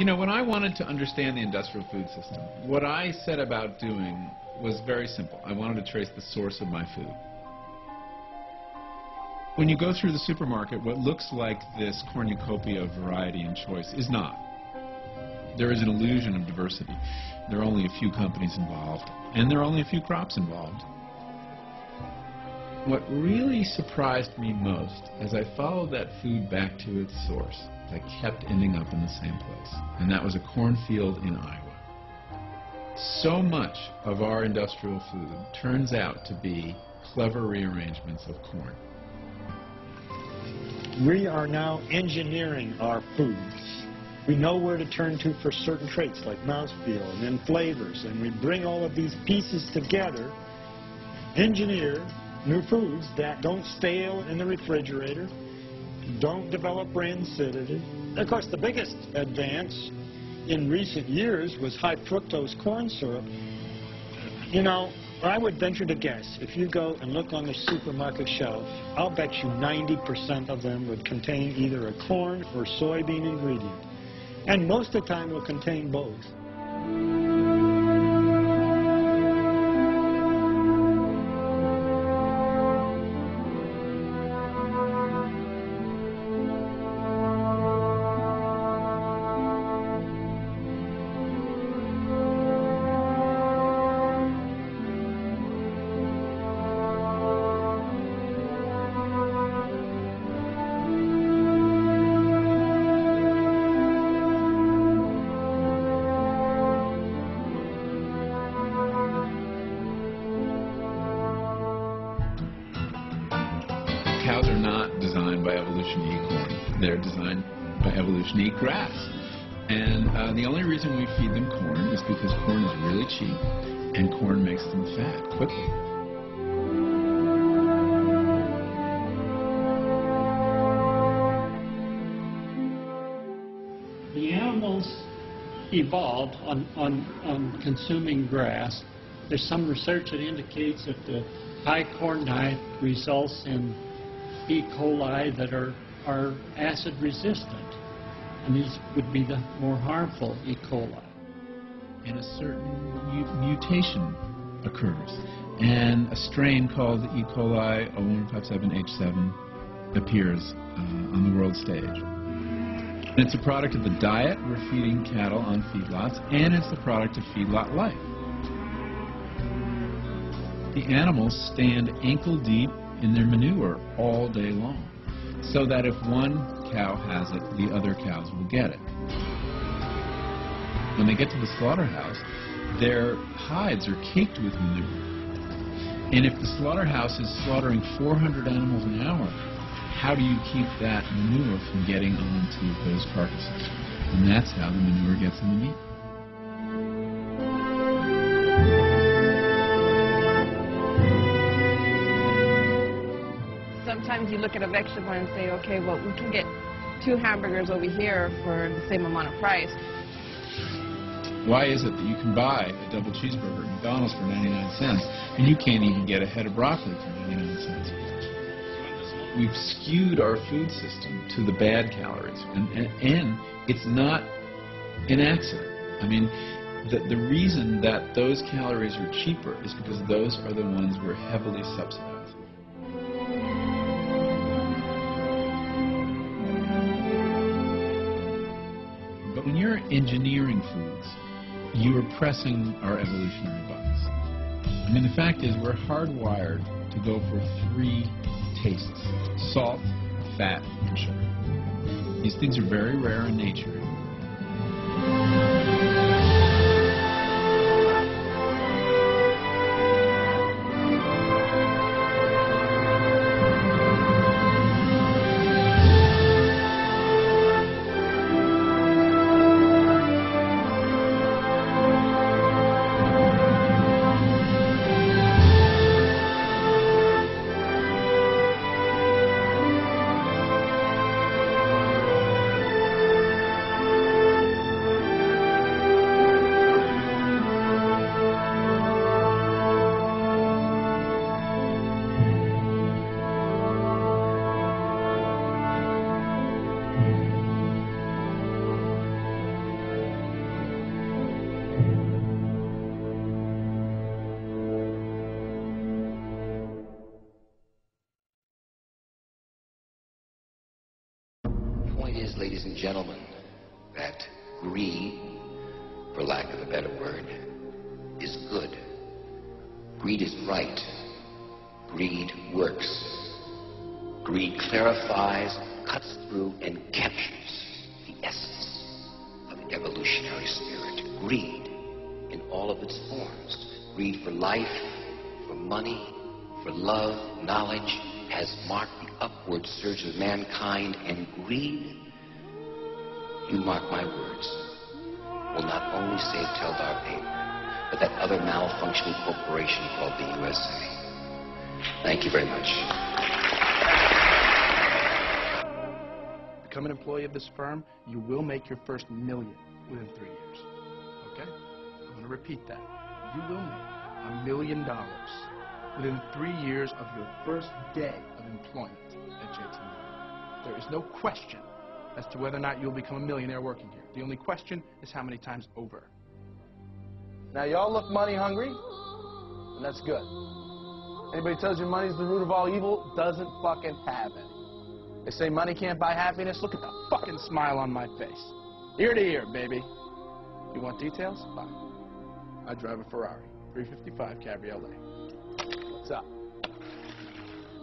You know, when I wanted to understand the industrial food system, what I set about doing was very simple. I wanted to trace the source of my food. When you go through the supermarket, what looks like this cornucopia of variety and choice is not. There is an illusion of diversity. There are only a few companies involved, and there are only a few crops involved. What really surprised me most, as I followed that food back to its source, I kept ending up in the same place, and that was a cornfield in Iowa. So much of our industrial food turns out to be clever rearrangements of corn. We are now engineering our foods. We know where to turn to for certain traits like mouthfeel and then flavors, and we bring all of these pieces together, engineer new foods that don't stale in the refrigerator, don't develop brain acidity. Of course, the biggest advance in recent years was high fructose corn syrup. You know, I would venture to guess, if you go and look on the supermarket shelf, I'll bet you 90% of them would contain either a corn or soybean ingredient. And most of the time will contain both. Cows are not designed by evolution to eat corn. They're designed by evolution to eat grass. And the only reason we feed them corn is because corn is really cheap, and corn makes them fat quickly. The animals evolved on consuming grass. There's some research that indicates that the high corn diet results in E. coli that are acid resistant, and these would be the more harmful E. coli. And a certain mutation occurs, and a strain called E. coli 0157H7 appears on the world stage. And it's a product of the diet we're feeding cattle on feedlots, and it's the product of feedlot life. The animals stand ankle deep in their manure all day long, so that if one cow has it, the other cows will get it. When they get to the slaughterhouse, their hides are caked with manure. And if the slaughterhouse is slaughtering 400 animals an hour, how do you keep that manure from getting onto those carcasses? And that's how the manure gets in the meat. Sometimes you look at a vegetable and say, okay, well, we can get 2 hamburgers over here for the same amount of price. Why is it that you can buy a double cheeseburger at McDonald's for 99 cents and you can't even get a head of broccoli for 99 cents? We've skewed our food system to the bad calories, and it's not an accident. I mean, the reason that those calories are cheaper is because those are the ones we're heavily subsidizing. But when you're engineering foods, you are pressing our evolutionary buttons. I mean, the fact is we're hardwired to go for 3 tastes: salt, fat, and sugar. These things are very rare in nature. is, ladies and gentlemen, that greed, for lack of a better word, is good. Greed is right. Greed works. Greed clarifies, cuts through, and captures the essence of the evolutionary spirit. Greed in all of its forms. Greed for life, for money, for love, knowledge, has marked the upward surge of mankind, and greed, you mark my words, will not only save Teldar Paper, but that other malfunctioning corporation called the USA. Thank you very much. Become an employee of this firm, you will make your first $1 million within 3 years. Okay? I'm going to repeat that. You will make $1 million within 3 years of your first day of employment at JT Morgan. There is no question as to whether or not you'll become a millionaire working here. The only question is how many times over. Now, y'all look money hungry, and that's good. Anybody tells you money's the root of all evil doesn't fucking have any. They say money can't buy happiness. Look at the fucking smile on my face. Ear to ear, baby. You want details? Fine. I drive a Ferrari, 355 Cabriolet. What's up?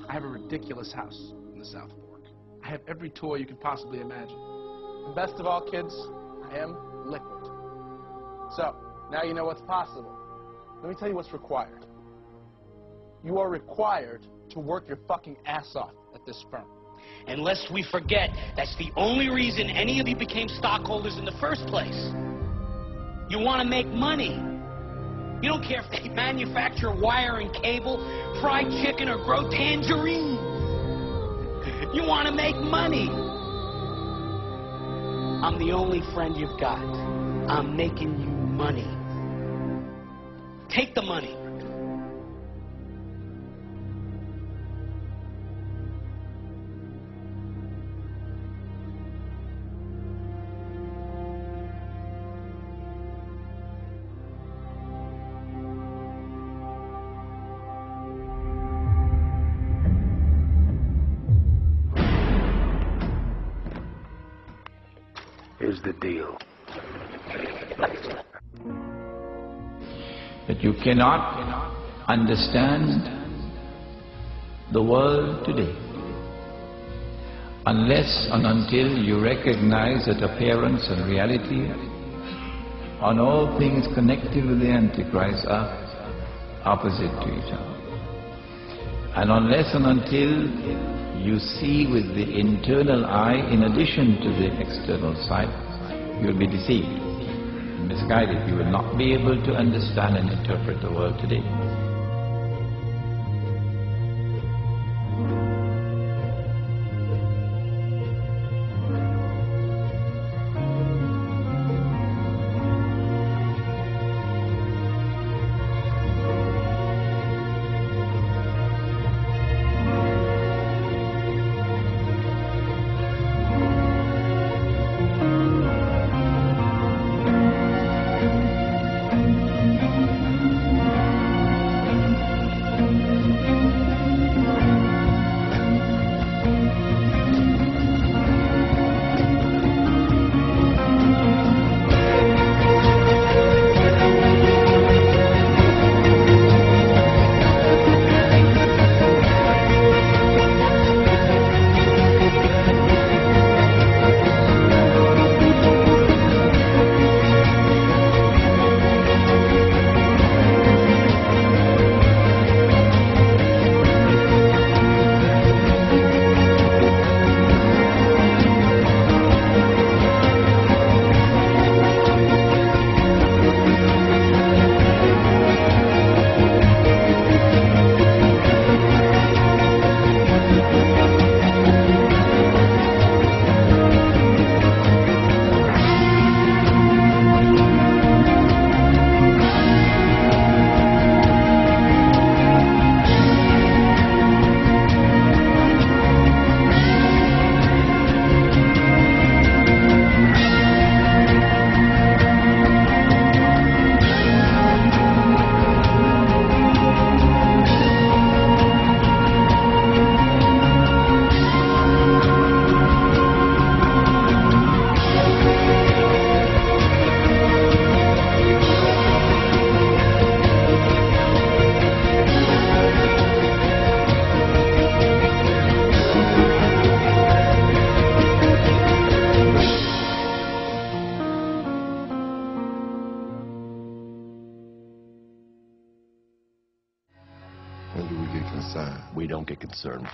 I have a ridiculous house in the South Fork. I have every toy you could possibly imagine. And best of all, kids, I am liquid. So, now you know what's possible. Let me tell you what's required. You are required to work your fucking ass off at this firm. And lest we forget, that's the only reason any of you became stockholders in the first place. You want to make money. You don't care if they manufacture wire and cable, fry chicken, or grow tangerines. You want to make money. I'm the only friend you've got. I'm making you money. Take the money. Here's the deal. That you cannot understand the world today unless and until you recognize that appearance and reality and all things connected with the Antichrist are opposite to each other. And unless and until you see with the internal eye in addition to the external sight, you will be deceived, misguided. You will not be able to understand and interpret the world today. sermon.